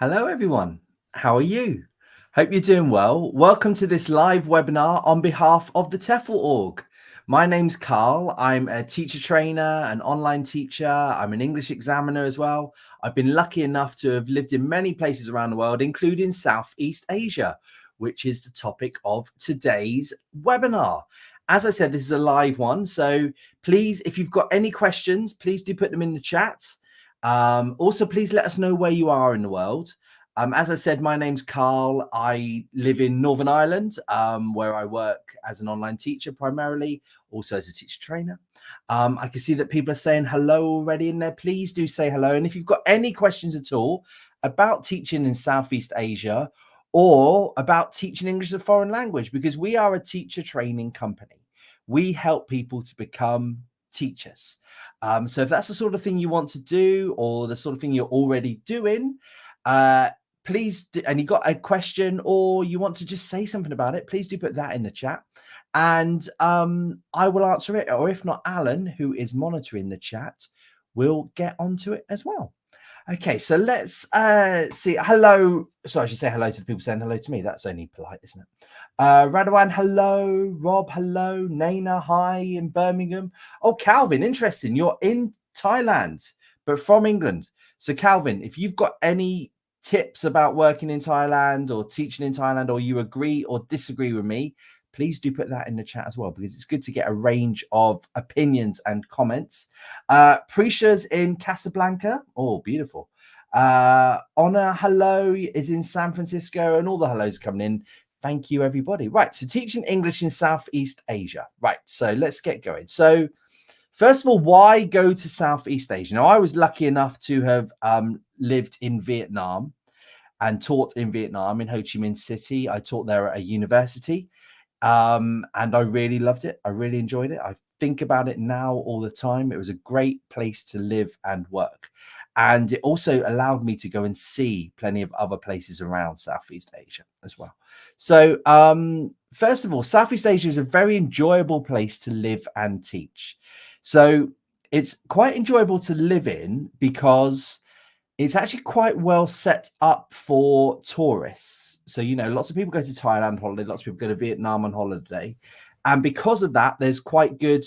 Hello, everyone. How are you? Hope you're doing well. Welcome to this live webinar on behalf of the TEFL Org. My name's Carl. I'm a teacher trainer, an online teacher. I'm an English examiner as well. I've been lucky enough to have lived in many places around the world, including Southeast Asia, which is the topic of today's webinar. As I said, this is a live one. So please, if you've got any questions, please do put them in the chat. Also, please let us know where you are in the world. As I said, my name's Carl. I live in Northern Ireland, where I work as an online teacher primarily, also as a teacher trainer. I can see that people are saying hello already in there. Please do say hello. And if you've got any questions at all about teaching in Southeast Asia or about teaching English as a foreign language, because we are a teacher training company, we help people to become teachers. So if that's the sort of thing you want to do or the sort of thing you're already doing, please do, and you got a question or you want to just say something about it, please do put that in the chat and I will answer it. Or if not, Alan, who is monitoring the chat, will get onto it as well. Okay, so let's see. Hello. So I should say hello to the people saying hello to me. That's only polite, isn't it? Radwan, hello. Rob, hello. Naina, hi in Birmingham. Oh, Calvin, interesting. You're in Thailand, but from England. So Calvin, if you've got any tips about working in Thailand or teaching in Thailand, or you agree or disagree with me, please do put that in the chat as well, because it's good to get a range of opinions and comments. Prisha's in Casablanca. Oh, beautiful. Honor, hello, is in San Francisco, and all the hellos coming in. Thank you, everybody. Right, so teaching English in Southeast Asia. Right, so let's get going. So first of all, why go to Southeast Asia? Now, I was lucky enough to have lived in Vietnam and taught in Vietnam in Ho Chi Minh City. I taught there at a university. And I really loved it. I really enjoyed it. I think about it now all the time. It was a great place to live and work. And it also allowed me to go and see plenty of other places around Southeast Asia as well. So first of all, Southeast Asia is a very enjoyable place to live and teach. So it's quite enjoyable to live in because it's actually quite well set up for tourists. So, you know, lots of people go to Thailand on holiday, lots of people go to Vietnam on holiday. And because of that, there's quite good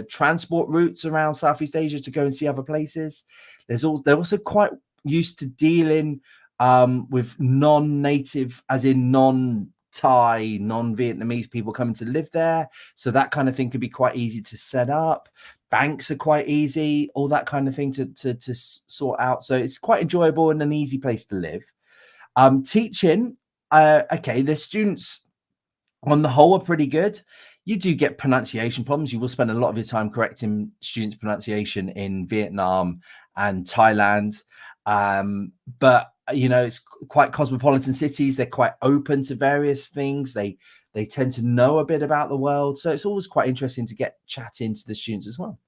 transport routes around Southeast Asia to go and see other places. They're also quite used to dealing with non-native, as in non-Thai, non-Vietnamese people coming to live there. So that kind of thing could be quite easy to set up. Banks are quite easy, all that kind of thing to sort out. So it's quite enjoyable and an easy place to live. Teaching, okay, the students on the whole are pretty good. You do get pronunciation problems. You will spend a lot of your time correcting students' pronunciation in Vietnam and Thailand. But, you know, it's quite cosmopolitan cities. They're quite open to various things. They tend to know a bit about the world. So it's always quite interesting to get chatting to the students as well.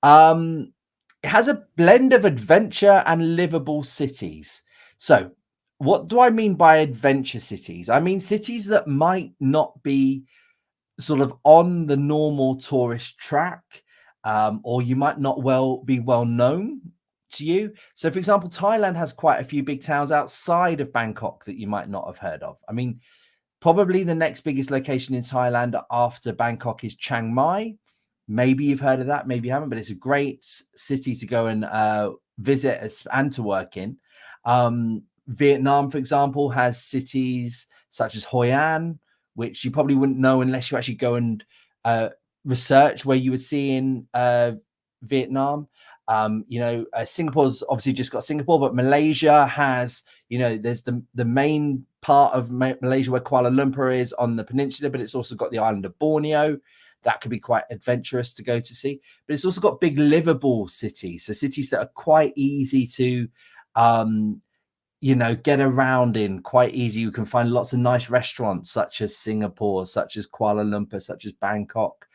It has a blend of adventure and livable cities. So what do I mean by adventure cities? I mean cities that might not be sort of on the normal tourist track, or you might not be well known to you. So, for example, Thailand has quite a few big towns outside of Bangkok that you might not have heard of. I mean, probably the next biggest location in Thailand after Bangkok is Chiang Mai. Maybe you've heard of that, maybe you haven't, but it's a great city to go and visit and to work in. Vietnam, for example, has cities such as Hoi An, which you probably wouldn't know unless you actually go and research where you would see in Vietnam. You know, Singapore's obviously just got Singapore, but Malaysia has, you know, there's the main part of Malaysia where Kuala Lumpur is on the peninsula, but it's also got the island of Borneo. That could be quite adventurous to go to see. But it's also got big livable cities, so cities that are quite easy to you know, get around in, quite easy. You can find lots of nice restaurants such as Singapore, such as Kuala Lumpur, such as Bangkok,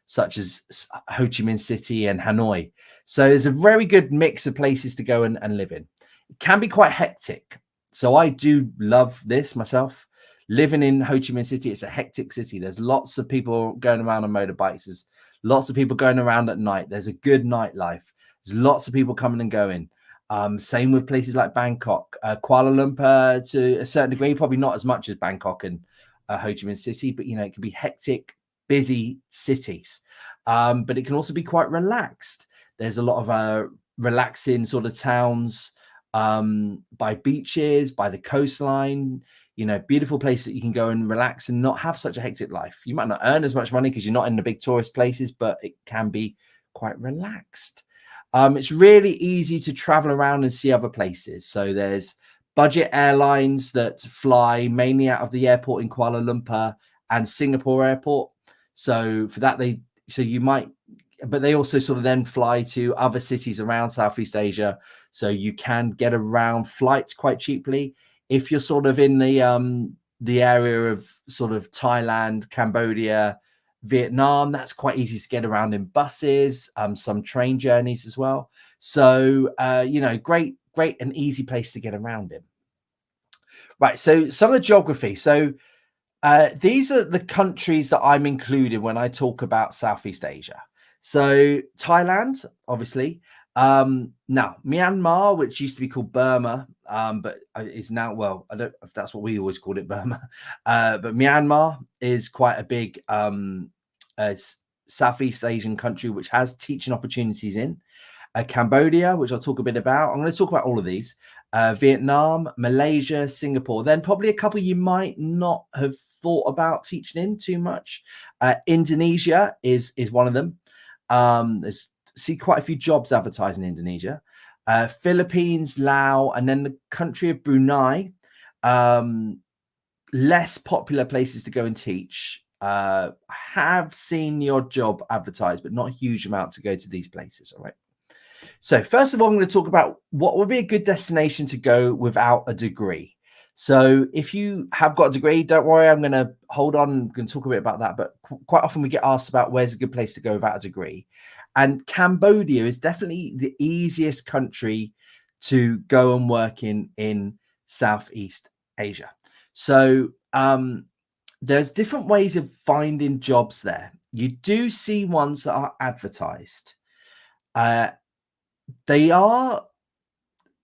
such as Ho Chi Minh City and Hanoi. So there's a very good mix of places to go and live in. It can be quite hectic. So I do love this myself. Living in Ho Chi Minh City, it's a hectic city. There's lots of people going around on motorbikes. There's lots of people going around at night. There's a good nightlife. There's lots of people coming and going. Same with places like Bangkok, Kuala Lumpur to a certain degree, probably not as much as Bangkok and Ho Chi Minh City, but it can be hectic, busy cities. But it can also be quite relaxed. There's a lot of relaxing sort of towns by beaches, by the coastline, beautiful place that you can go and relax and not have such a hectic life. You might not earn as much money because you're not in the big tourist places, but it can be quite relaxed. It's really easy to travel around and see other places. So there's budget airlines that fly mainly out of the airport in Kuala Lumpur and Singapore airport. So for that, but they also sort of then fly to other cities around Southeast Asia. So you can get around flights quite cheaply. If you're sort of in the area of sort of Thailand, Cambodia, Vietnam, that's quite easy to get around in buses, some train journeys as well. So, great and easy place to get around in. Right. So some of the geography. So these are the countries that I'm including when I talk about Southeast Asia. So Thailand, obviously. Now Myanmar, which used to be called Burma, but is now, well, I don't know if that's what we always called it, Burma. But Myanmar is quite a big Southeast Asian country, which has teaching opportunities in. Cambodia, which I'll talk a bit about. I'm going to talk about all of these. Vietnam, Malaysia, Singapore. Then probably a couple you might not have thought about teaching in too much. Indonesia is one of them. There's quite a few jobs advertised in Indonesia. Philippines, Laos, and then the country of Brunei. Less popular places to go and teach. Have seen your job advertised, but not a huge amount to go to these places. All right. So first of all, I'm going to talk about what would be a good destination to go without a degree. So if you have got a degree, don't worry, I'm going to hold on. I'm going to talk a bit about that. But quite often we get asked about where's a good place to go without a degree. And Cambodia is definitely the easiest country to go and work in Southeast Asia. So there's different ways of finding jobs there. You do see ones that are advertised. They are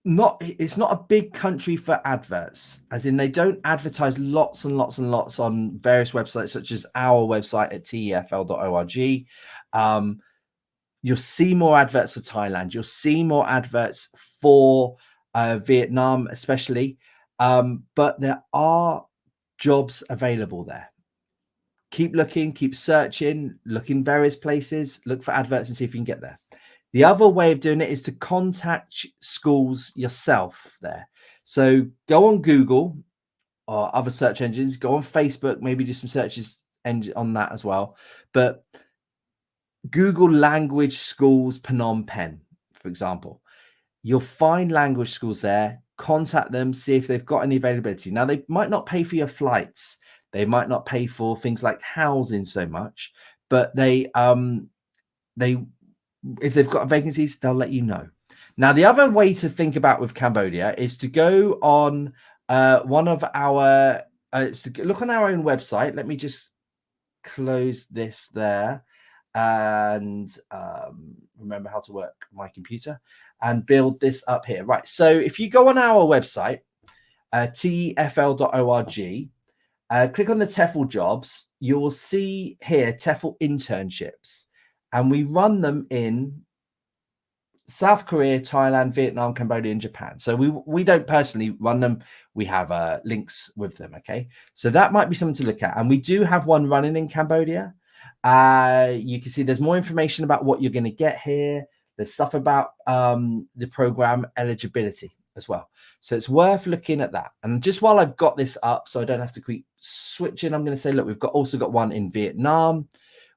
not, it's not a big country for adverts, as in they don't advertise lots and lots and lots on various websites, such as our website at TEFL.org. You'll see more adverts for Thailand. You'll see more adverts for Vietnam, especially. But there are jobs available there. Keep looking, keep searching, look in various places, look for adverts and see if you can get there. The other way of doing it is to contact schools yourself there. So go on Google or other search engines, go on Facebook, maybe do some searches on that as well. But Google language schools Phnom Penh, for example. You'll find language schools there, contact them, see if they've got any availability. Now, they might not pay for your flights. They might not pay for things like housing so much, but if they've got vacancies, they'll let you know. Now, the other way to think about with Cambodia is to go on one of our, look on our own website. Let me just close this there and remember how to work my computer and build this up here. Right. So if you go on our website, TEFL.org, click on the TEFL jobs, you will see here TEFL internships. And we run them in South Korea, Thailand, Vietnam, Cambodia, and Japan. So we don't personally run them. We have links with them. Okay. So that might be something to look at. And we do have one running in Cambodia. You can see there's more information about what you're going to get here. There's stuff about the program eligibility as well. So it's worth looking at that. And just while I've got this up, so I don't have to keep switching, I'm going to say, look, we've also got one in Vietnam.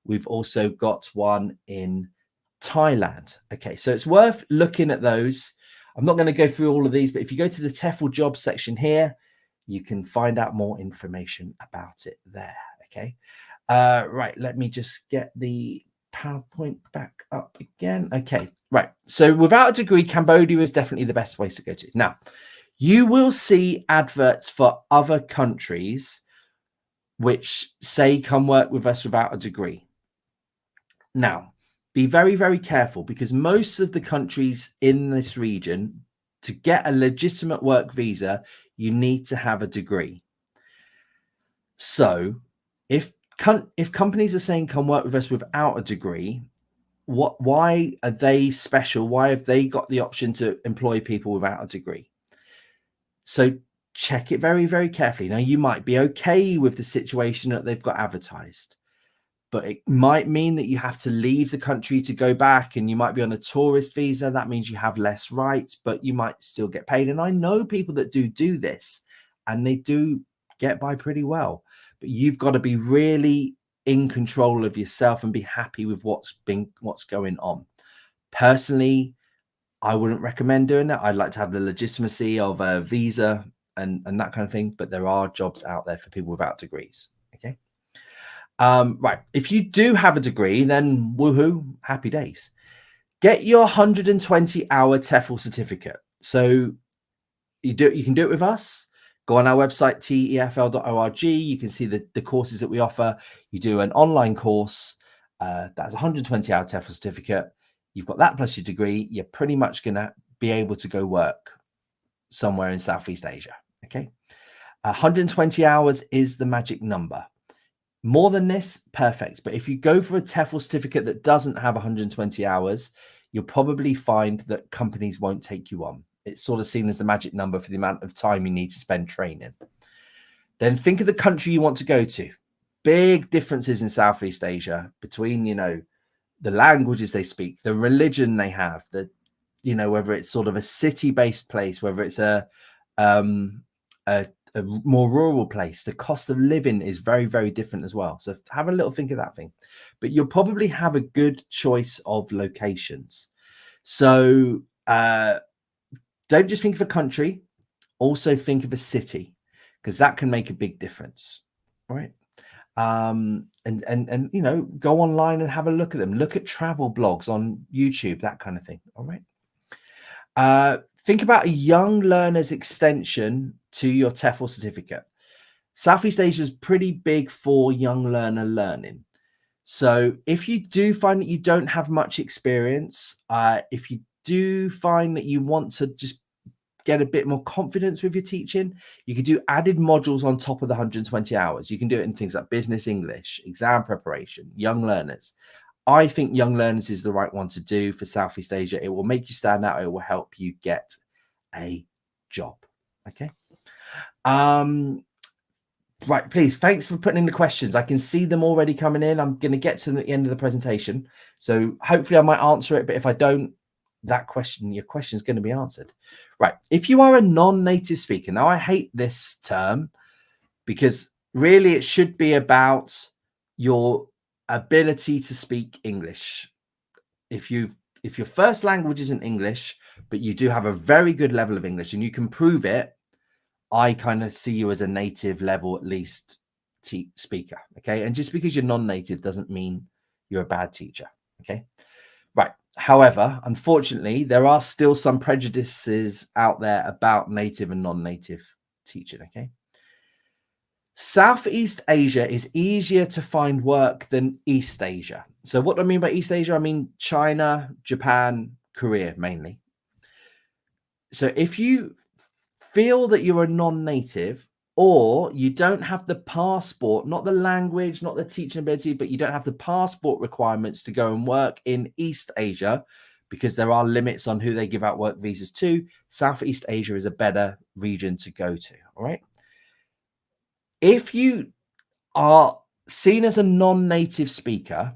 We've also got one in Thailand. Okay, so it's worth looking at those. I'm not going to go through all of these, but if you go to the TEFL jobs section here, you can find out more information about it there. Okay, right, let me just get the PowerPoint back up again. Okay, right. So without a degree, Cambodia is definitely the best place to go to. Now, you will see adverts for other countries which say come work with us without a degree. Now, be very, very careful, because most of the countries in this region to get a legitimate work visa, you need to have a degree. So if companies are saying come work with us without a degree, why are they special? Why have they got the option to employ people without a degree? So check it very, very carefully. Now, you might be okay with the situation that they've got advertised, but it might mean that you have to leave the country to go back, and you might be on a tourist visa. That means you have less rights, but you might still get paid. And I know people that do this, and they do get by pretty well. But you've got to be really in control of yourself and be happy with what's going on. Personally, I wouldn't recommend doing that. I'd like to have the legitimacy of a visa and that kind of thing, but there are jobs out there for people without degrees. Okay. Right. If you do have a degree, then woohoo, happy days. Get your 120-hour TEFL certificate. So you can do it with us. Go on our website, TEFL.org. You can see the courses that we offer. You do an online course. That's a 120-hour TEFL certificate. You've got that plus your degree. You're pretty much going to be able to go work somewhere in Southeast Asia. Okay. 120 hours is the magic number. More than this, perfect. But if you go for a TEFL certificate that doesn't have 120 hours, you'll probably find that companies won't take you on. It's sort of seen as the magic number for the amount of time you need to spend training. Then think of the country you want to go to. Big differences in Southeast Asia between, the languages they speak, the religion they have, whether it's sort of a city-based place, whether it's a more rural place. The cost of living is very, very different as well. So have a little think of that thing. But you'll probably have a good choice of locations. So don't just think of a country, also think of a city, because that can make a big difference. All right. And go online and have a look at them. Look at travel blogs on YouTube, that kind of thing. All right. Think about a young learner's extension to your TEFL certificate. Southeast Asia is pretty big for young learner learning. So if you do find that you don't have much experience, if you do find that you want to just get a bit more confidence with your teaching, you can do added modules on top of the 120 hours. You can do it in things like business English, exam preparation, young learners. I think young learners is the right one to do for Southeast Asia. It will make you stand out. It will help you get a job. Okay. Right, please. Thanks for putting in the questions. I can see them already coming in. I'm going to get to the end of the presentation. So hopefully I might answer it. But if I don't, your question is going to be answered. Right. If you are a non-native speaker, now I hate this term because really it should be about your ability to speak English. If your first language isn't English, but you do have a very good level of English and you can prove it, I kind of see you as a native level, at least speaker. Okay. And just because you're non-native doesn't mean you're a bad teacher. Okay. Right. However, unfortunately, there are still some prejudices out there about native and non-native teaching. Okay. Southeast Asia is easier to find work than East Asia. So what do I mean by East Asia? I mean China, Japan, Korea mainly. So if you feel that you're a non-native or you don't have the passport, not the language, not the teaching ability, but you don't have the passport requirements to go and work in East Asia because there are limits on who they give out work visas to, Southeast Asia is a better region to go to. All right. If you are seen as a non-native speaker,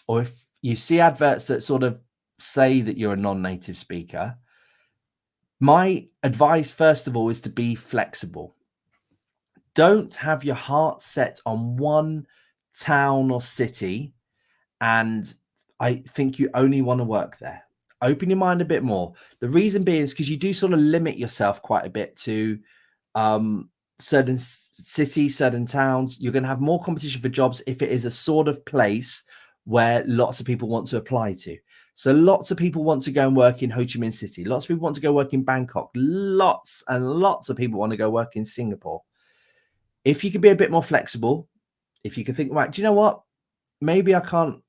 or if you see adverts that sort of say that you're a non-native speaker, my advice, first of all, is to be flexible. Don't have your heart set on one town or city, and I think you only want to work there. Open your mind a bit more. The reason being is because you do sort of limit yourself quite a bit to certain cities, certain towns. You're going to have more competition for jobs if it is a sort of place where lots of people want to apply to. So lots of people want to go and work in Ho Chi Minh City. Lots of people want to go work in Bangkok. Lots and lots of people want to go work in Singapore. If you can be a bit more flexible, if you can think, right, do you know what? Maybe I can't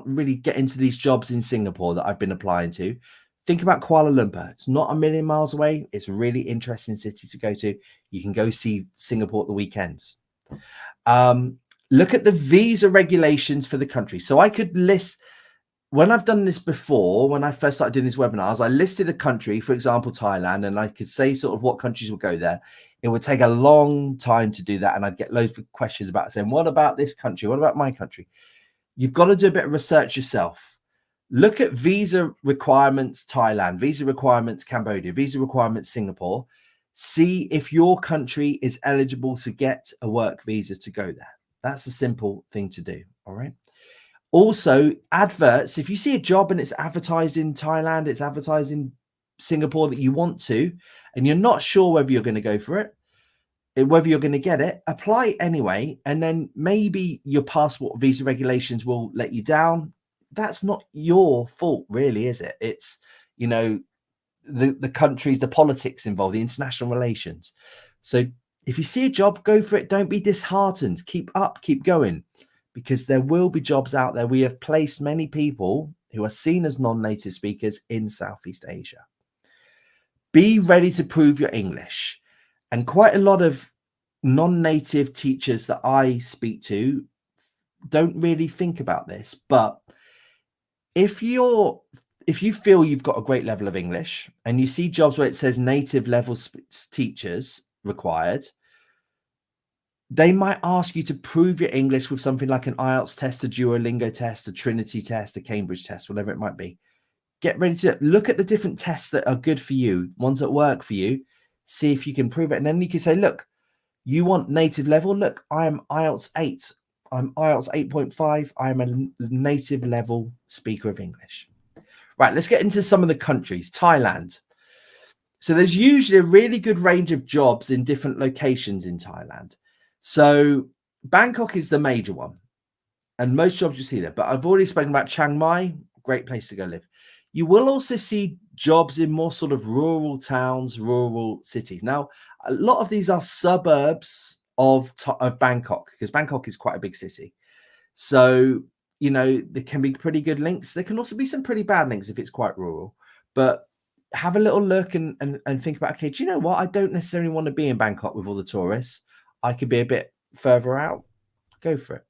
really get into these jobs in Singapore that I've been applying to. Think about Kuala Lumpur. It's not a million miles away. It's a really interesting city to go to. You can go see Singapore at the weekends. Look at the visa regulations for the country. So I could list, when I've done this before, when I first started doing these webinars, I listed a country, for example, Thailand, and I could say sort of what countries will go there. It would take a long time to do that. And I'd get loads of questions about saying, what about this country? What about my country? You've got to do a bit of research yourself. Look at visa requirements, Thailand, visa requirements, Cambodia, visa requirements, Singapore. See if your country is eligible to get a work visa to go there. That's a simple thing to do. All right. Also, adverts. If you see a job and it's advertised in Thailand, it's advertised in Singapore that you want to, and you're not sure whether you're going to go for it, whether you're going to get it, apply anyway. And then maybe your passport visa regulations will let you down. That's not your fault, really, is it? It's, you know, the countries, the politics involved, the international relations. So if you see a job, go for it. Don't be disheartened. Keep up, keep going, because there will be jobs out there. We have placed many people who are seen as non-native speakers in Southeast Asia. Be ready to prove your English. And quite a lot of non-native teachers that I speak to don't really think about this, but if you feel you've got a great level of English and you see jobs where it says native level teachers required, they might ask you to prove your English with something like an IELTS test, a Duolingo test, a Trinity test, a Cambridge test, whatever it might be. Get ready to look at the different tests that are good for you, ones that work for you, see if you can prove it. And then you can say, look, you want native level? Look, I am IELTS 8. I'm IELTS 8.5. I am a native level speaker of English. Right, let's get into some of the countries. Thailand. So there's usually a really good range of jobs in different locations in Thailand. So Bangkok is the major one, and most jobs you see there. But I've already spoken about Chiang Mai, great place to go live. You will also see jobs in more sort of rural towns, rural cities. Now, a lot of these are suburbs of Bangkok, because Bangkok is quite a big city. So, you know, there can be pretty good links. There can also be some pretty bad links if it's quite rural. But have a little look and think about, okay, do you know what? I don't necessarily want to be in Bangkok with all the tourists. I could be a bit further out. Go for it.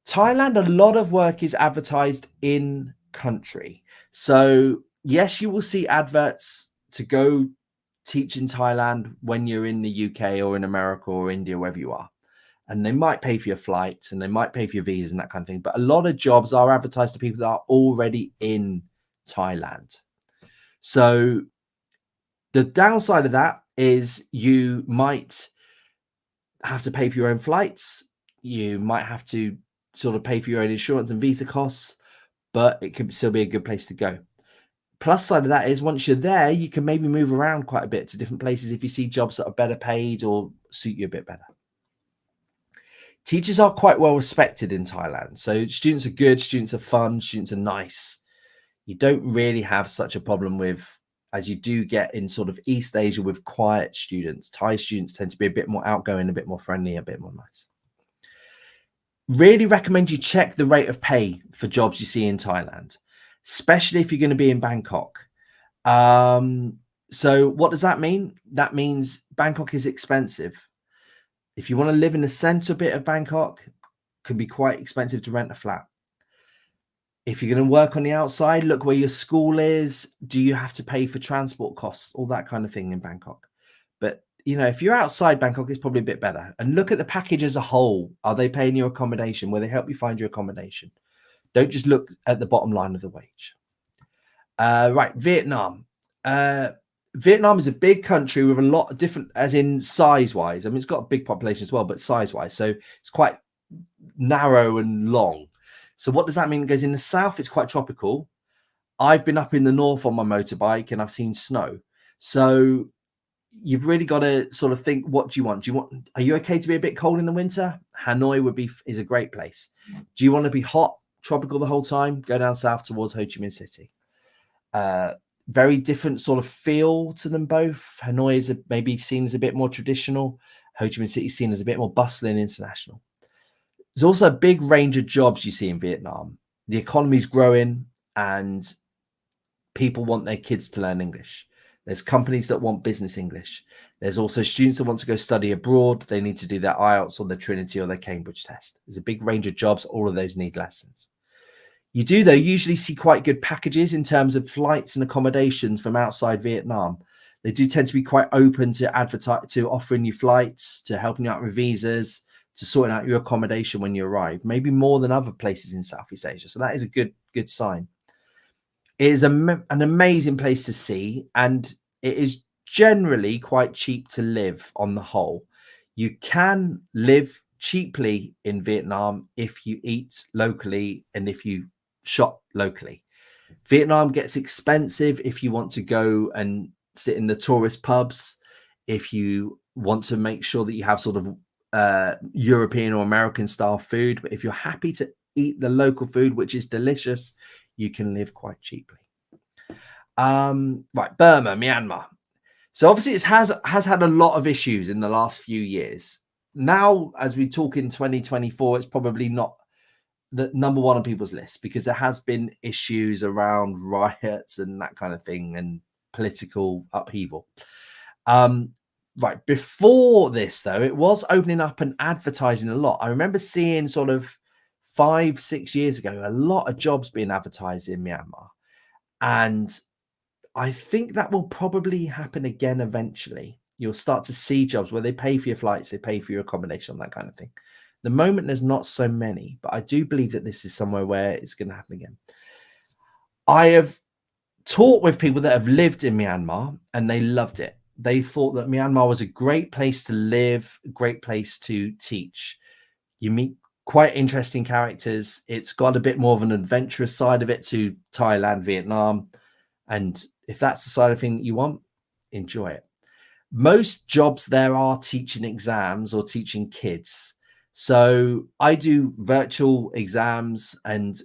Thailand, a lot of work is advertised in country. So yes, you will see adverts to go teach in Thailand when you're in the UK or in America or India, wherever you are. And they might pay for your flights and they might pay for your visas and that kind of thing. But a lot of jobs are advertised to people that are already in Thailand. So the downside of that is you might have to pay for your own flights. You might have to sort of pay for your own insurance and visa costs, but it could still be a good place to go. Plus side of that is once you're there, you can maybe move around quite a bit to different places if you see jobs that are better paid or suit you a bit better. Teachers are quite well respected in Thailand. So students are good, students are fun, students are nice. You don't really have such a problem with, as you do get in sort of East Asia, with quiet students. Thai students tend to be a bit more outgoing, a bit more friendly, a bit more nice. Really recommend you check the rate of pay for jobs you see in Thailand, especially if you're going to be in Bangkok. So what does that mean? That means Bangkok is expensive. If you want to live in the center bit of Bangkok, it can be quite expensive to rent a flat. If you're going to work on the outside, look where your school is. Do you have to pay for transport costs? All that kind of thing in Bangkok. But, you know, if you're outside Bangkok, it's probably a bit better. And look at the package as a whole. Are they paying you accommodation? Will they help you find your accommodation? Don't just look at the bottom line of the wage. Right, Vietnam. Vietnam is a big country with a lot of different, as in size-wise. I mean, it's got a big population as well, but size-wise. So it's quite narrow and long. So what does that mean? It goes in the south, it's quite tropical. I've been up in the north on my motorbike and I've seen snow. So you've really got to sort of think, what do you want? Are you okay to be a bit cold in the winter? Hanoi is a great place. Do you want to be hot, tropical the whole time? Go down south towards Ho Chi Minh City. Very different sort of feel to them both. Hanoi is maybe seen as a bit more traditional. Ho Chi Minh City is seen as a bit more bustling international. There's also a big range of jobs you see in Vietnam. The economy is growing and people want their kids to learn English. There's companies that want business English. There's also students that want to go study abroad. They need to do their IELTS or their Trinity or their Cambridge test. There's a big range of jobs. All of those need lessons. You do, though, usually see quite good packages in terms of flights and accommodations from outside Vietnam. They do tend to be quite open to offering you flights, to helping you out with visas, to sorting out your accommodation when you arrive, maybe more than other places in Southeast Asia. So that is a good sign. It is an amazing place to see, and it is generally quite cheap to live on the whole. You can live cheaply in Vietnam if you eat locally and if you shop locally. Vietnam gets expensive if you want to go and sit in the tourist pubs, if you want to make sure that you have sort of European or American style food. But if you're happy to eat the local food, which is delicious, you can live quite cheaply. Right, Burma, Myanmar. So obviously it has had a lot of issues in the last few years. Now, as we talk in 2024, it's probably not the number one on people's list because there has been issues around riots and that kind of thing and political upheaval. Right, before this, though, it was opening up and advertising a lot. I remember seeing sort of 5-6 years ago, a lot of jobs being advertised in Myanmar. And I think that will probably happen again eventually. You'll start to see jobs where they pay for your flights, they pay for your accommodation, that kind of thing. The moment there's not so many, but I do believe that this is somewhere where it's going to happen again. I have talked with people that have lived in Myanmar and they loved it. They thought that Myanmar was a great place to live, a great place to teach. You meet quite interesting characters. It's got a bit more of an adventurous side of it to Thailand, Vietnam. And if that's the side of thing that you want, enjoy it. Most jobs there are teaching exams or teaching kids. So I do virtual exams and,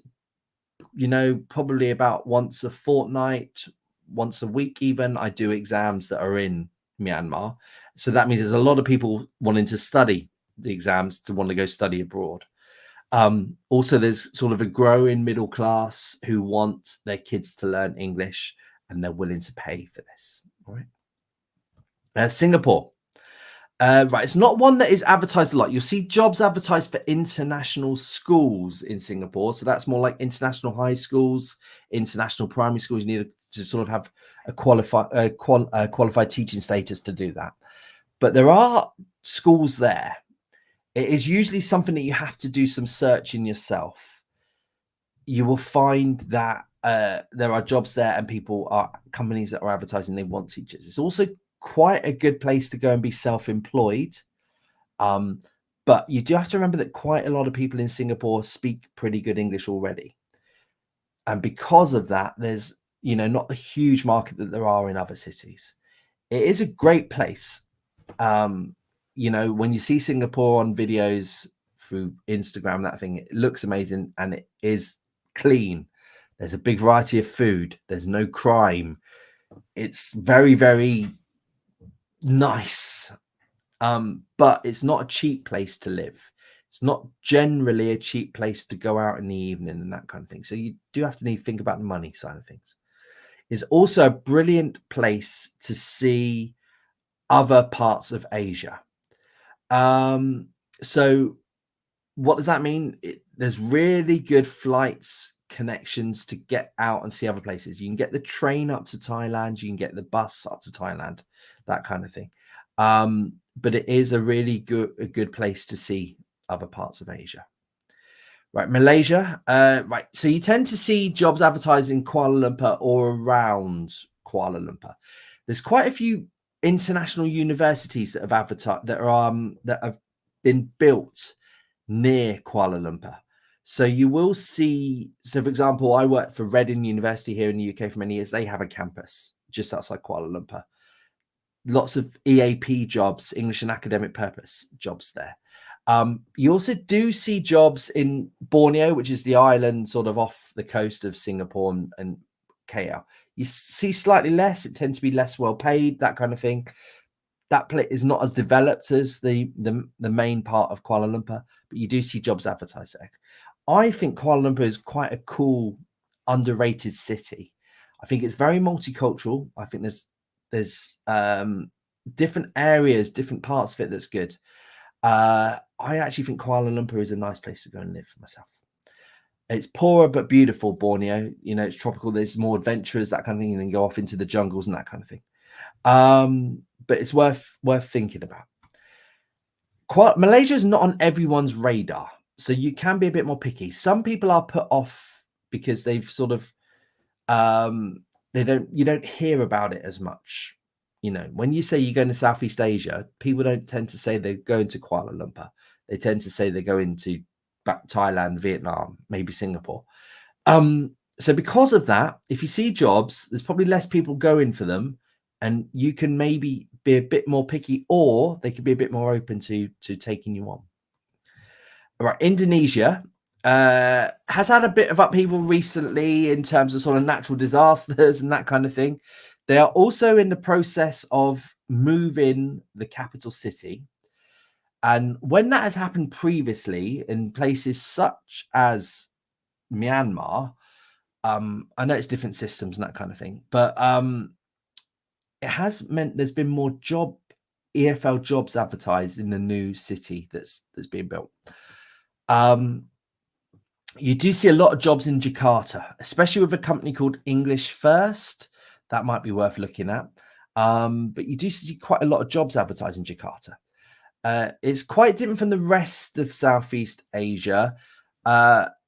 you know, probably about once a fortnight, once a week even, I do exams that are in Myanmar. So that means there's a lot of people wanting to study the exams to want to go study abroad. Also, there's sort of a growing middle class who want their kids to learn English and they're willing to pay for this. All right. Singapore. Right, it's not one that is advertised a lot. You'll see jobs advertised for international schools in Singapore. So that's more like international high schools, international primary schools. You need to sort of have a qualified teaching status to do that. But there are schools there. It is usually something that you have to do some searching yourself. You will find that there are jobs there and companies that are advertising they want teachers. It's also quite a good place to go and be self-employed. But you do have to remember that quite a lot of people in Singapore speak pretty good English already. And because of that, there's, you know, not the huge market that there are in other cities. It is a great place. You know, when you see Singapore on videos through Instagram, that thing, it looks amazing and it is clean. There's a big variety of food. There's no crime. It's very, very nice. But it's not a cheap place to live. It's not generally a cheap place to go out in the evening and that kind of thing. So you do have to think about the money side of things. It's also a brilliant place to see other parts of Asia. So what does that mean? There's really good flights, connections to get out and see other places. You can get the train up to Thailand, you can get the bus up to Thailand, that kind of thing. But it is a really good place to see other parts of Asia. Right, Malaysia. Right, so you tend to see jobs advertised in Kuala Lumpur or around Kuala Lumpur. There's quite a few international universities that have advertised that have been built near Kuala Lumpur. So you will see, so for example, I worked for Reading University here in the UK for many years. They have a campus just outside Kuala Lumpur. Lots of EAP jobs, English and Academic Purpose jobs there. You also do see jobs in Borneo, which is the island sort of off the coast of Singapore and KL. You see slightly less. It tends to be less well paid, that kind of thing. That place is not as developed as the main part of Kuala Lumpur, but you do see jobs advertised there. I think Kuala Lumpur is quite a cool, underrated city. I think it's very multicultural. I think there's different areas, different parts of it that's good. I actually think Kuala Lumpur is a nice place to go and live for myself. It's poorer but beautiful, Borneo. You know, it's tropical. There's more adventurers, that kind of thing. You can go off into the jungles and that kind of thing. But it's worth thinking about. Malaysia is not on everyone's radar, so you can be a bit more picky. Some people are put off because they've sort of you don't hear about it as much. You know, when you say you're going to Southeast Asia, people don't tend to say they're going to Kuala Lumpur. They tend to say they're going to Thailand, Vietnam, maybe Singapore. So because of that, if you see jobs, there's probably less people going for them, and you can maybe be a bit more picky, or they could be a bit more open to taking you on. All right, Indonesia has had a bit of upheaval recently in terms of sort of natural disasters and that kind of thing. They are also in the process of moving the capital city. And when that has happened previously in places such as Myanmar, I know it's different systems and that kind of thing, but it has meant there's been more EFL jobs advertised in the new city that's being built. You do see a lot of jobs in Jakarta, especially with a company called English First. That might be worth looking at. But you do see quite a lot of jobs advertised in Jakarta. It's quite different from the rest of Southeast Asia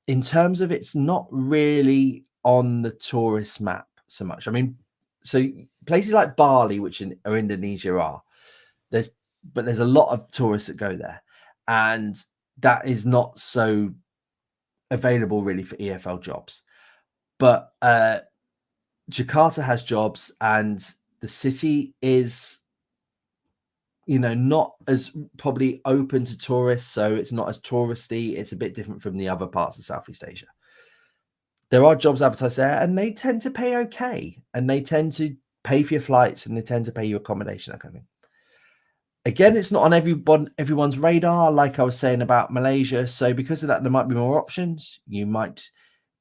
in terms of it's not really on the tourist map so much. I mean, so places like Bali, which are Indonesia, are there's a lot of tourists that go there, and that is not so available really for EFL jobs. But Jakarta has jobs, and the city is, you know, not as probably open to tourists, so it's not as touristy. It's a bit different from the other parts of Southeast Asia. There are jobs advertised there, and they tend to pay okay, and they tend to pay for your flights, and they tend to pay you accommodation, that kind of thing. Again, it's not on everyone's radar, like I was saying about Malaysia. So because of that, there might be more options. You might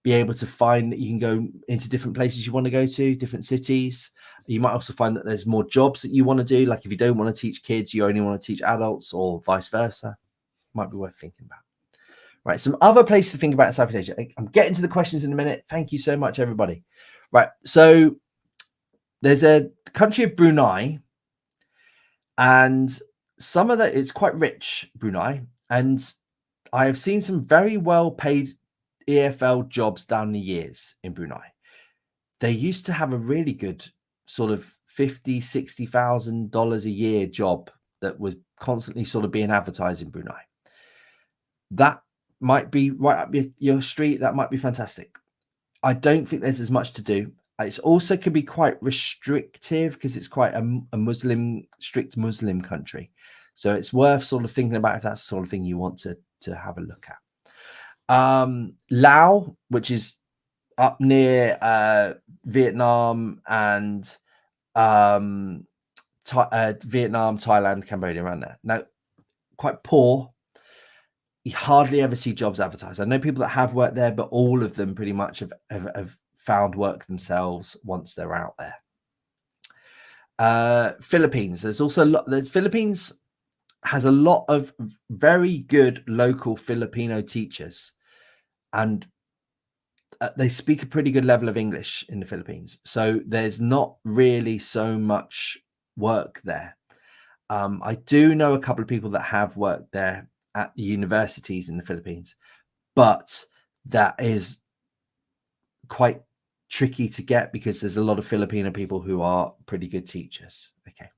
be able to find that you can go into different places you want to go to, different cities. You might also find that there's more jobs that you want to do. Like if you don't want to teach kids, you only want to teach adults, or vice versa. Might be worth thinking about. Right, some other places to think about in Southeast Asia. I'm getting to the questions in a minute. Thank you so much, everybody. Right, so there's a country of Brunei, and some of that, it's quite rich, Brunei, and I have seen some very well paid EFL jobs down the years in Brunei. They used to have a really good sort of $50,000-$60,000 a year job that was constantly sort of being advertised in Brunei. That might be right up your street. That might be fantastic. I don't think there's as much to do. It also can be quite restrictive because it's quite a strict Muslim country. So it's worth sort of thinking about if that's the sort of thing you want to have a look at. Laos, which is up near Vietnam and Vietnam, Thailand, Cambodia, around there. Now, quite poor. You hardly ever see jobs advertised. I know people that have worked there, but all of them pretty much have found work themselves once they're out there. Philippines. There's also a lot. The Philippines has a lot of very good local Filipino teachers, and they speak a pretty good level of English in the Philippines. So there's not really so much work there. I do know a couple of people that have worked there at universities in the Philippines, but that is quite tricky to get because there's a lot of Filipino people who are pretty good teachers. Okay.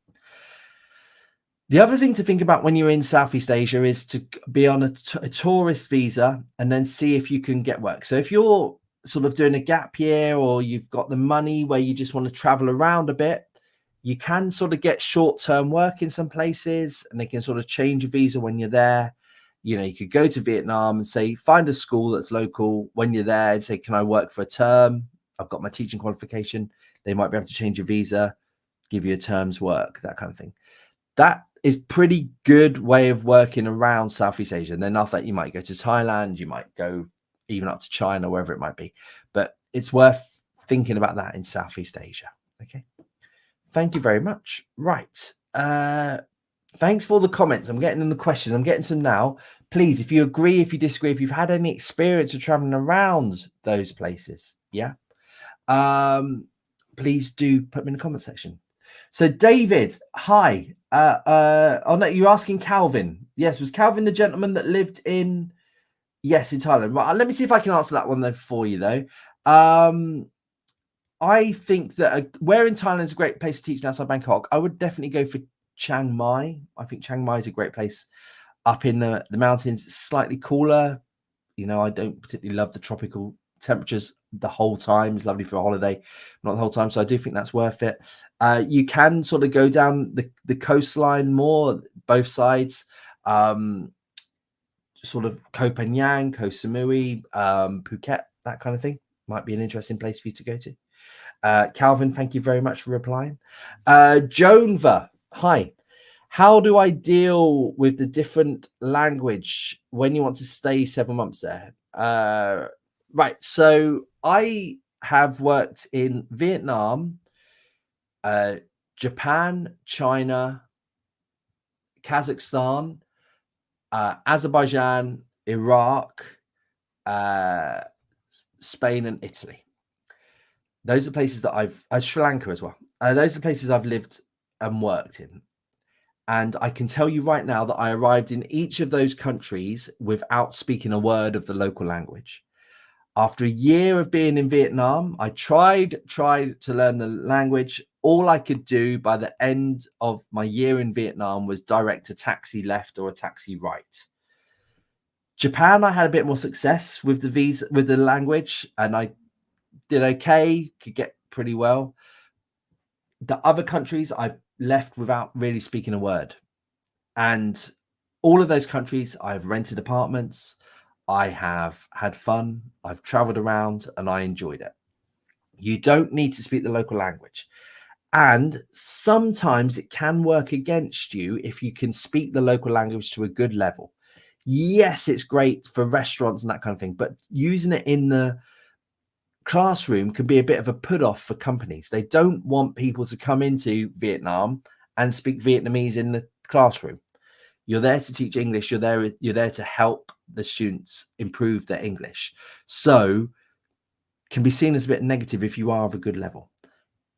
The other thing to think about when you're in Southeast Asia is to be on a tourist visa and then see if you can get work. So if you're sort of doing a gap year, or you've got the money where you just want to travel around a bit, you can sort of get short-term work in some places, and they can sort of change your visa when you're there. You know, you could go to Vietnam and say, find a school that's local when you're there and say, can I work for a term? I've got my teaching qualification. They might be able to change your visa, give you a term's work, that kind of thing. That is pretty good way of working around Southeast Asia. And then after that, you might go to Thailand, you might go even up to China, wherever it might be. But it's worth thinking about that in Southeast Asia. Okay. Thank you very much. Right. Thanks for all the comments. I'm getting in the questions. I'm getting some now. Please, if you agree, if you disagree, if you've had any experience of traveling around those places, yeah, please do put them in the comment section. So David, hi. Oh no, you're asking Calvin. Yes, was Calvin the gentleman that lived in? Yes, in Thailand. Right. Let me see if I can answer that one though for you though. I think that where in Thailand is a great place to teach outside Bangkok. I would definitely go for Chiang Mai. I think Chiang Mai is a great place up in the mountains. It's slightly cooler. You know, I don't particularly love the tropical temperatures the whole time. It's lovely for a holiday, not the whole time. So I do think that's worth it. You can sort of go down the coastline more, both sides. Sort of Koh Phangan, Koh Samui, Phuket, that kind of thing. Might be an interesting place for you to go to. Calvin, thank you very much for replying. Jonva, hi. How do I deal with the different language when you want to stay 7 months there? Right. So I have worked in Vietnam, Japan, China, Kazakhstan, Azerbaijan, Iraq, Spain, and Italy. Those are places that Sri Lanka as well. Those are places I've lived and worked in. And I can tell you right now that I arrived in each of those countries without speaking a word of the local language. After a year of being in Vietnam, I tried to learn the language. All I could do by the end of my year in Vietnam was direct a taxi left or a taxi right. Japan, I had a bit more success with the language, and I did okay, could get pretty well. The other countries I left without really speaking a word. And all of those countries, I've rented apartments, I have had fun, I've traveled around, and I enjoyed it. You don't need to speak the local language. And sometimes it can work against you if you can speak the local language to a good level. Yes, it's great for restaurants and that kind of thing, but using it in the classroom can be a bit of a put off for companies. They don't want people to come into Vietnam and speak Vietnamese in the classroom. You're there to teach English. You're there to help the students improve their English. So can be seen as a bit negative if you are of a good level.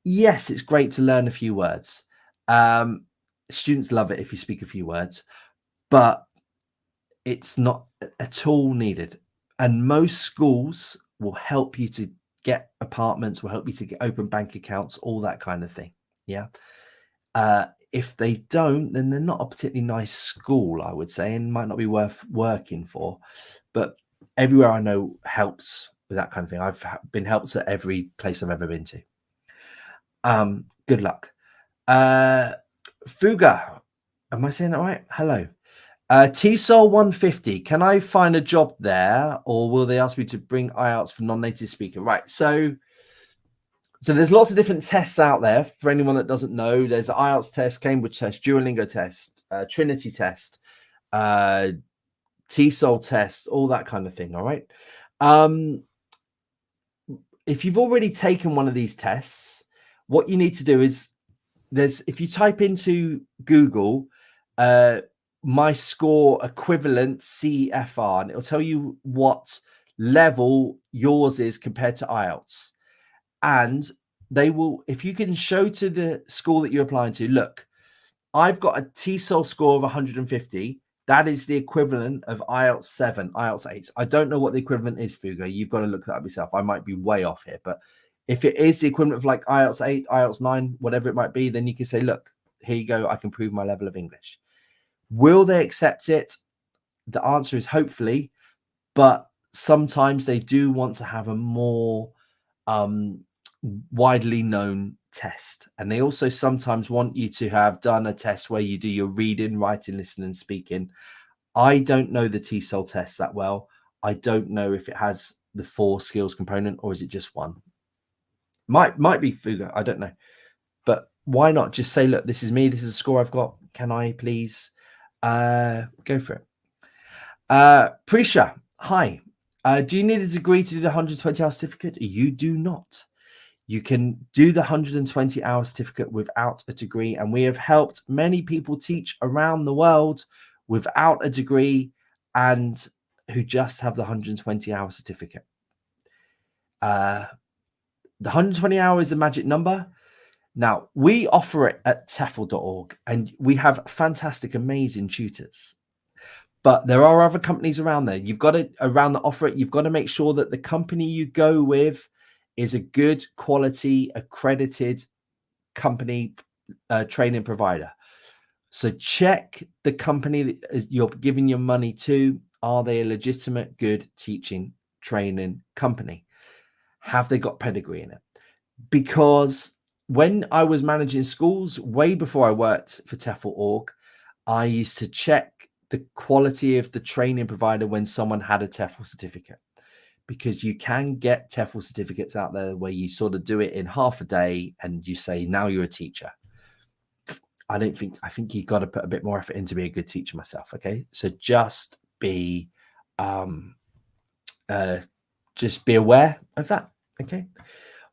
Yes, it's great to learn a few words. Students love it if you speak a few words, but it's not at all needed. And most schools will help you to get apartments, will help you to get open bank accounts, all that kind of thing. Yeah. If they don't, then they're not a particularly nice school, I would say, and might not be worth working for. But everywhere I know helps with that kind of thing. I've been helped at every place I've ever been to. Good luck. Fuga, am I saying that right? Hello. TESOL 150, can I find a job there, or will they ask me to bring IELTS for non-native speaker? Right, so there's lots of different tests out there. For anyone that doesn't know, there's the IELTS test, Cambridge test, Duolingo test, Trinity test, TESOL test, all that kind of thing, all right? If you've already taken one of these tests, what you need to do is, if you type into Google, my score equivalent CFR, and it'll tell you what level yours is compared to IELTS. And they will, if you can show to the school that you're applying to, look, I've got a TESOL score of 150. That is the equivalent of IELTS 7, IELTS 8. I don't know what the equivalent is, Fuga. You've got to look that up yourself. I might be way off here, but if it is the equivalent of like IELTS 8, IELTS 9, whatever it might be, then you can say, look, here you go. I can prove my level of English. Will they accept it? The answer is hopefully, but sometimes they do want to have a more widely known test. And they also sometimes want you to have done a test where you do your reading, writing, listening, speaking. I don't know the TESOL test that well. I don't know if it has the 4 skills component or is it just one. Might be Fuga. I don't know. But why not just say, look, this is me. This is a score I've got. Can I please go for it? Prisha, hi. Do you need a degree to do the 120-hour certificate? You do not. You can do the 120-hour certificate without a degree, and we have helped many people teach around the world without a degree and who just have the 120-hour certificate. The 120 hours is the magic number. Now, we offer it at TEFL.org, and we have fantastic, amazing tutors. But there are other companies around there. You've got to, around the offer it, you've got to make sure that the company you go with is a good quality, accredited company training provider. So check the company that you're giving your money to. Are they a legitimate, good teaching, training company? Have they got pedigree in it? Because when I was managing schools, way before I worked for TEFL Org, I used to check the quality of the training provider when someone had a TEFL certificate, because you can get TEFL certificates out there where you sort of do it in half a day and you say, now you're a teacher. I think you've got to put a bit more effort in to be a good teacher myself. Okay. So just be aware of that. Okay.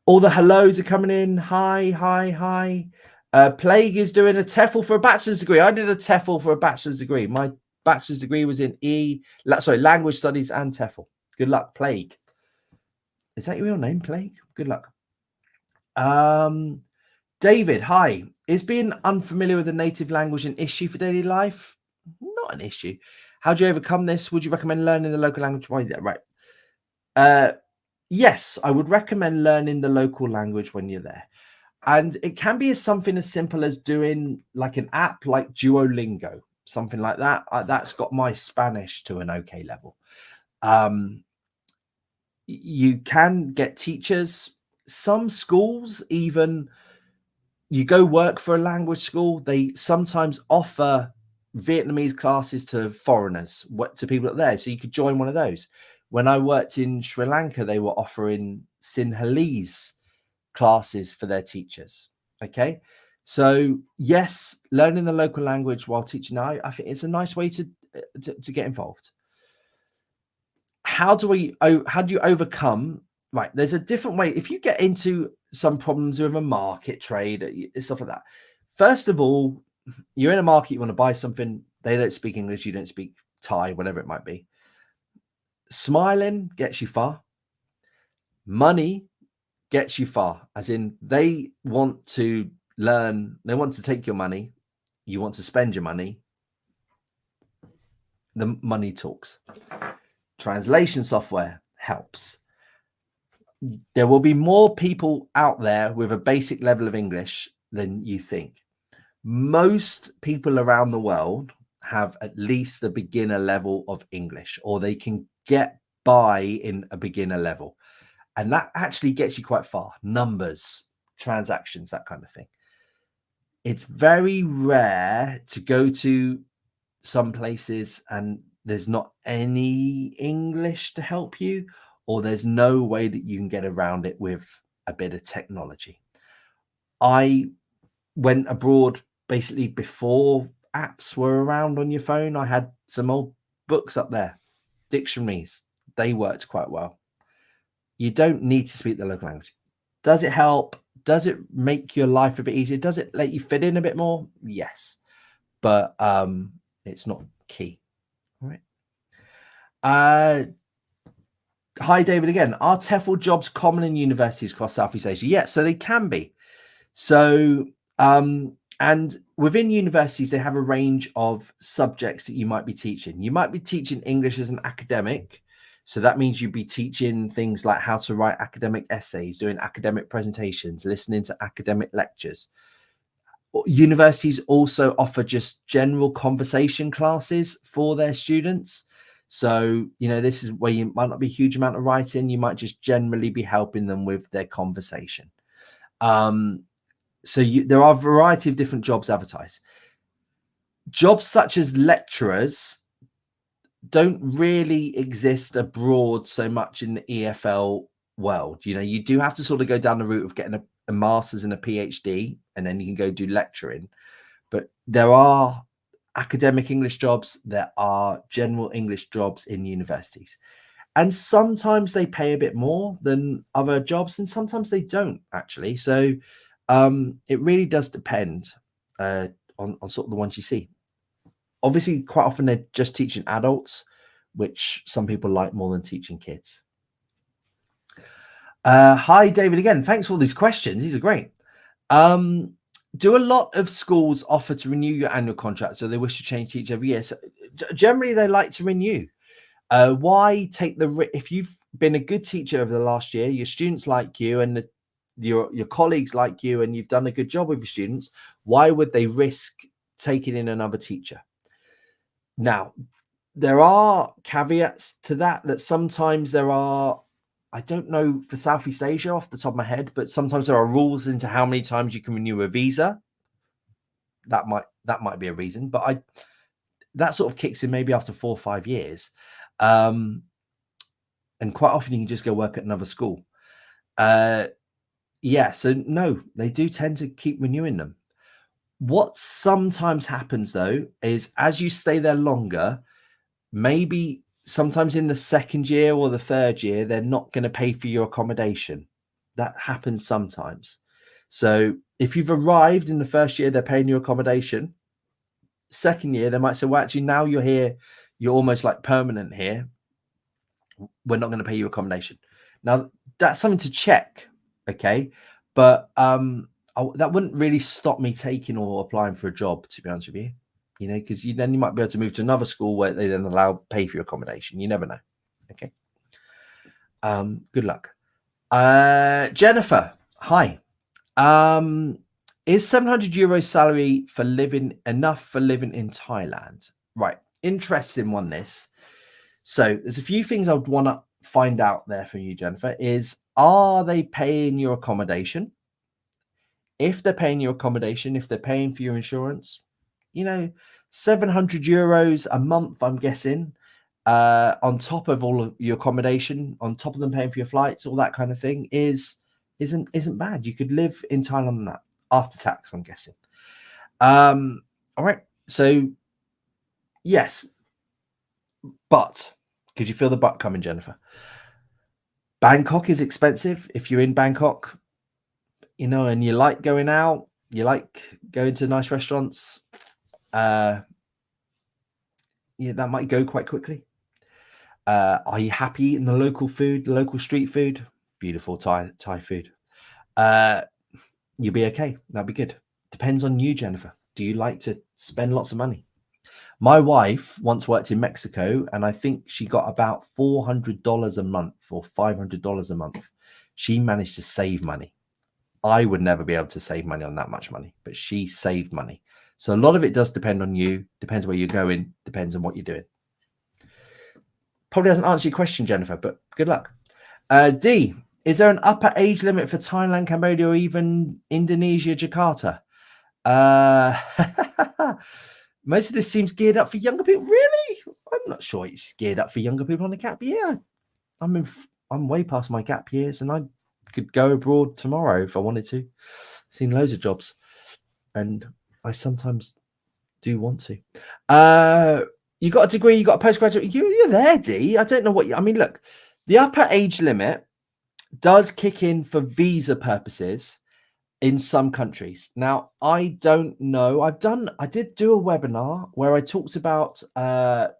All the hellos are coming in. Hi, hi, hi. Plague is doing a TEFL for a bachelor's degree. I did a TEFL for a bachelor's degree. My bachelor's degree was in language studies and TEFL. Good luck, Plague. Is that your real name, Plague? Good luck. David, hi. Is being unfamiliar with a native language an issue for daily life? Not an issue. How do you overcome this? Would you recommend learning the local language? Why? Right. Yes, I would recommend learning the local language when you're there. And it can be something as simple as doing like an app like Duolingo, something like that. That's got my Spanish to an okay level. You can get teachers. Some schools, even you go work for a language school, they sometimes offer Vietnamese classes to foreigners, to people up there. So you could join one of those. When I worked in Sri Lanka, they were offering Sinhalese classes for their teachers. Okay. So yes, learning the local language while teaching, I think it's a nice way to get involved. How do you overcome? Right. There's a different way. If you get into some problems with a market trade, stuff like that. First of all, you're in a market, you want to buy something. They don't speak English. You don't speak Thai, whatever it might be. Smiling gets you far. Money gets you far, as in they want to learn, they want to take your money, you want to spend your money, the money talks. Translation software helps. There will be more people out there with a basic level of English than you think. Most people around the world have at least a beginner level of English, or they can get by in a beginner level. And that actually gets you quite far. Numbers, transactions, that kind of thing. It's very rare to go to some places and there's not any English to help you, or there's no way that you can get around it with a bit of technology. I went abroad basically before apps were around on your phone. I had some old books up there, dictionaries. They worked quite well. You don't need to speak the local language. Does it help? Does it make your life a bit easier? Does it let you fit in a bit more? Yes, but it's not key. All right. Hi, David, again. Are TEFL jobs common in universities across Southeast Asia? Yes, so they can be. So, and within universities, they have a range of subjects that you might be teaching. You might be teaching English as an academic. So that means you'd be teaching things like how to write academic essays, doing academic presentations, listening to academic lectures. Universities also offer just general conversation classes for their students. So, this is where you might not be a huge amount of writing. You might just generally be helping them with their conversation. So there are a variety of different jobs advertised. Jobs such as lecturers don't really exist abroad so much in the EFL world. You do have to sort of go down the route of getting a master's and a PhD, and then you can go do lecturing. But there are academic English jobs, there are general English jobs in universities. And sometimes they pay a bit more than other jobs, and sometimes they don't actually. So it really does depend on sort of the ones you see. Obviously, quite often they're just teaching adults, which some people like more than teaching kids. Hi, David, again. Thanks for all these questions. These are great. Do a lot of schools offer to renew your annual contract, so they wish to change teacher every year? So, generally, they like to renew. Why take the if you've been a good teacher over the last year, your students like you, and your colleagues like you, and you've done a good job with your students, why would they risk taking in another teacher? Now, there are caveats to that sometimes there are, I don't know for Southeast Asia off the top of my head, but sometimes there are rules into how many times you can renew a visa. That might be a reason, but that sort of kicks in maybe after 4 or 5 years. And quite often you can just go work at another school. Yeah, so no, they do tend to keep renewing them. What sometimes happens though is as you stay there longer, maybe sometimes in the second year or the third year, they're not going to pay for your accommodation. That happens sometimes. So if you've arrived in the first year, they're paying your accommodation. Second year, they might say, well, actually, now you're here, you're almost like permanent here. We're not going to pay you accommodation. Now, that's something to check, okay? But that wouldn't really stop me taking or applying for a job, to be honest with you. You know, because then you might be able to move to another school where they then pay for your accommodation. You never know. Okay. Good luck. Jennifer, hi. Is 700 euros salary for living enough for living in Thailand? Right. Interesting one, this. So there's a few things I would want to find out there for you, Jennifer, is are they paying your accommodation? If they're paying your accommodation, if they're paying for your insurance, you know, 700 euros a month, I'm guessing, on top of all of your accommodation, on top of them paying for your flights, all that kind of thing isn't bad. You could live in Thailand on that after tax, I'm guessing. All right. So yes, but could you feel the but coming, Jennifer? Bangkok is expensive. If you're in Bangkok, you know, and you like going out, you like going to nice restaurants, yeah, that might go quite quickly. Are you happy eating the local food, the local street food? Beautiful Thai food. You'll be okay. That'll be good. Depends on you, Jennifer. Do you like to spend lots of money? My wife once worked in Mexico, and I think she got about $400 a month or $500 a month. She managed to save money. I would never be able to save money on that much money, but she saved money. So a lot of it does depend on you, depends where you're going, depends on what you're doing. Probably doesn't answer your question, Jennifer, but good luck. D, is there an upper age limit for Thailand, Cambodia, or even Indonesia, Jakarta? Most of this seems geared up for younger people. Really? I'm not sure it's geared up for younger people on a gap year. I'm way past my gap years, and I could go abroad tomorrow if I wanted to. I've seen loads of jobs, and I sometimes do want to. You got a degree, you got a postgraduate. You're there, D. I don't know what I mean. Look, the upper age limit does kick in for visa purposes in some countries. Now, I don't know. I did do a webinar where I talked about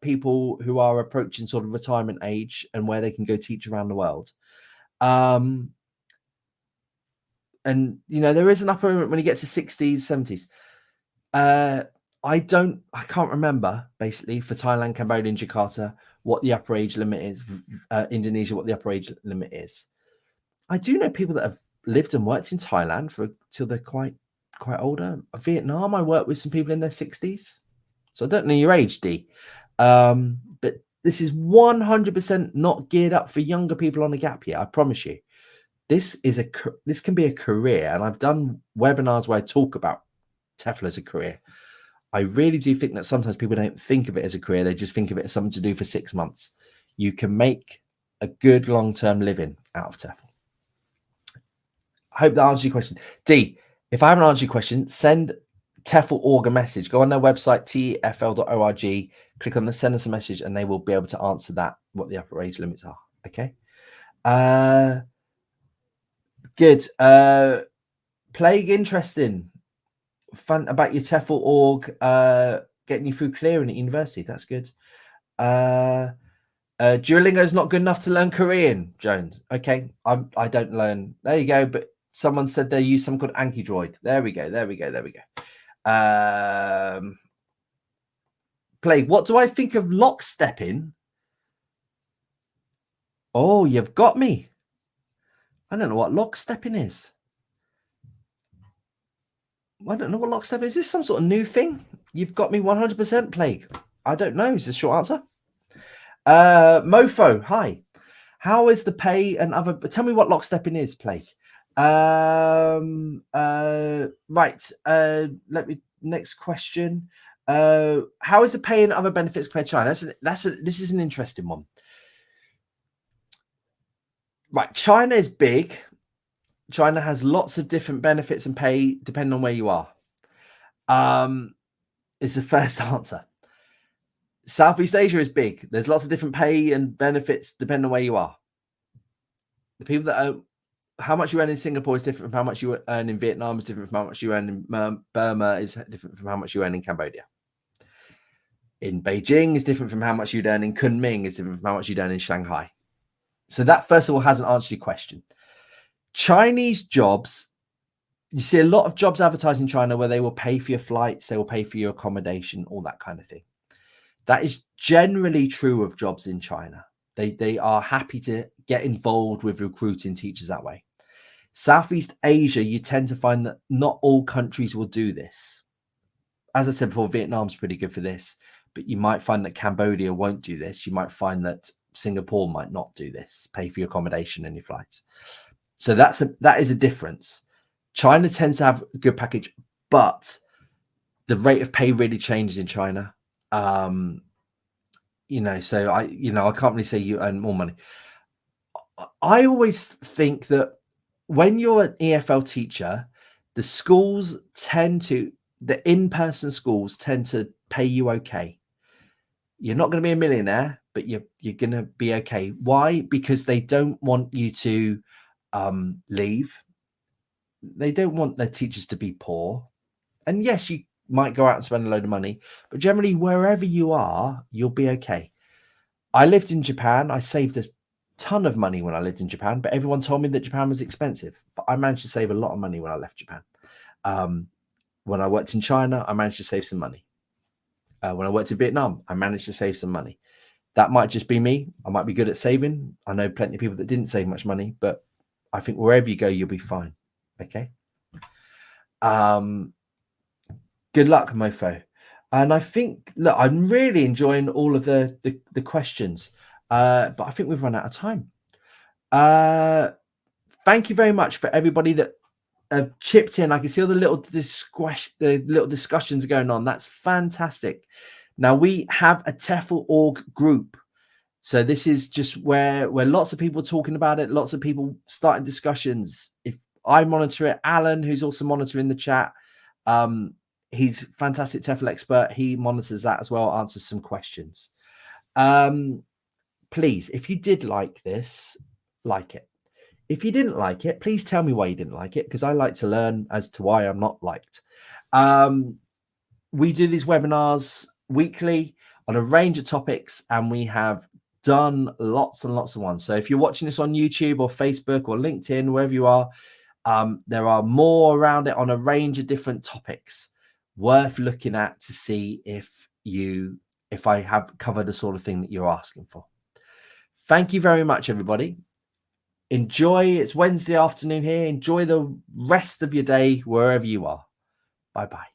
people who are approaching sort of retirement age and where they can go teach around the world. And you know, there is an upper limit when you get to 60s, 70s. I can't remember basically for Thailand, Cambodia, and Jakarta what the upper age limit is. Indonesia, what the upper age limit is. I do know people that have lived and worked in Thailand till they're quite older. Vietnam, I worked with some people in their 60s. So I don't know your age, D. But this is 100% not geared up for younger people on a gap year. I promise you. This can be a career, and I've done webinars where I talk about TEFL as a career. I really do think that sometimes people don't think of it as a career. They just think of it as something to do for 6 months. You can make a good long-term living out of TEFL. I hope that answers your question. D, if I haven't answered your question, send TEFL Org a message. Go on their website, TEFL.org, click on the send us a message, and they will be able to answer that, what the upper age limits are. Okay. Good. Plague, interesting. Fun about your TEFL org, getting you through clearing at university. That's good. Duolingo is not good enough to learn Korean, Jones. Okay, I don't learn. There you go. But someone said they use something called Anki Droid. There we go. Plague. What do I think of lockstepping? Oh, you've got me. I don't know what lockstepping is. I don't know what lockstepping is. Is this some sort of new thing? You've got me 100%, Plague. I don't know. Is this a short answer? Mofo, hi. How is the pay and other? Tell me what lockstepping is, Plague. Right. Let me. Next question. How is the pay and other benefits compared to China? This is an interesting one. Right. China is big. China has lots of different benefits and pay depending on where you are. It's the first answer. Southeast Asia is big. There's lots of different pay and benefits depending on where you are. The people that earn, how much you earn in Singapore is different from how much you earn in Vietnam, is different from how much you earn in Burma, is different from how much you earn in Cambodia. In Beijing is different from how much you'd earn in Kunming, is different from how much you'd earn in Shanghai. So that, first of all, hasn't answered your question. Chinese jobs, you see a lot of jobs advertised in China where they will pay for your flights, they will pay for your accommodation, all that kind of thing. That is generally true of jobs in China. They are happy to get involved with recruiting teachers that way. Southeast Asia, you tend to find that not all countries will do this. As I said before, Vietnam's pretty good for this, but you might find that Cambodia won't do this. You might find that Singapore might not do this, pay for your accommodation and your flights. So that is a difference. China tends to have a good package, but the rate of pay really changes in China. So I can't really say you earn more money. I always think that when you're an EFL teacher, the in-person schools tend to pay you okay. You're not going to be a millionaire, but you're going to be okay. Why? Because they don't want you to leave. They don't want their teachers to be poor. And yes, you might go out and spend a load of money, but generally wherever you are, you'll be okay. I lived in Japan. I saved a ton of money when I lived in Japan, but everyone told me that Japan was expensive. But I managed to save a lot of money when I left Japan. When I worked in China, I managed to save some money. When I worked in Vietnam, I managed to save some money. That might just be me. I might be good at saving. I know plenty of people that didn't save much money, but I think wherever you go, you'll be fine. Okay. Good luck, Mofo. And I think, look, I'm really enjoying all of the questions, but I think we've run out of time. Thank you very much for everybody that chipped in. I can see all the little discussions going on. That's fantastic. Now we have a TEFL Org group. So this is just where lots of people are talking about it, lots of people starting discussions. If I monitor it, Alan, who's also monitoring the chat, he's a fantastic TEFL expert. He monitors that as well, answers some questions. Please, if you did like this, like it. If you didn't like it, please tell me why you didn't like it, because I like to learn as to why I'm not liked. We do these webinars weekly on a range of topics, and we have done lots and lots of ones. So if you're watching this on YouTube or Facebook or LinkedIn, wherever you are, there are more around it on a range of different topics worth looking at to see if I have covered the sort of thing that you're asking for. Thank you very much, everybody. Enjoy. It's Wednesday afternoon here. Enjoy the rest of your day wherever you are. Bye-bye.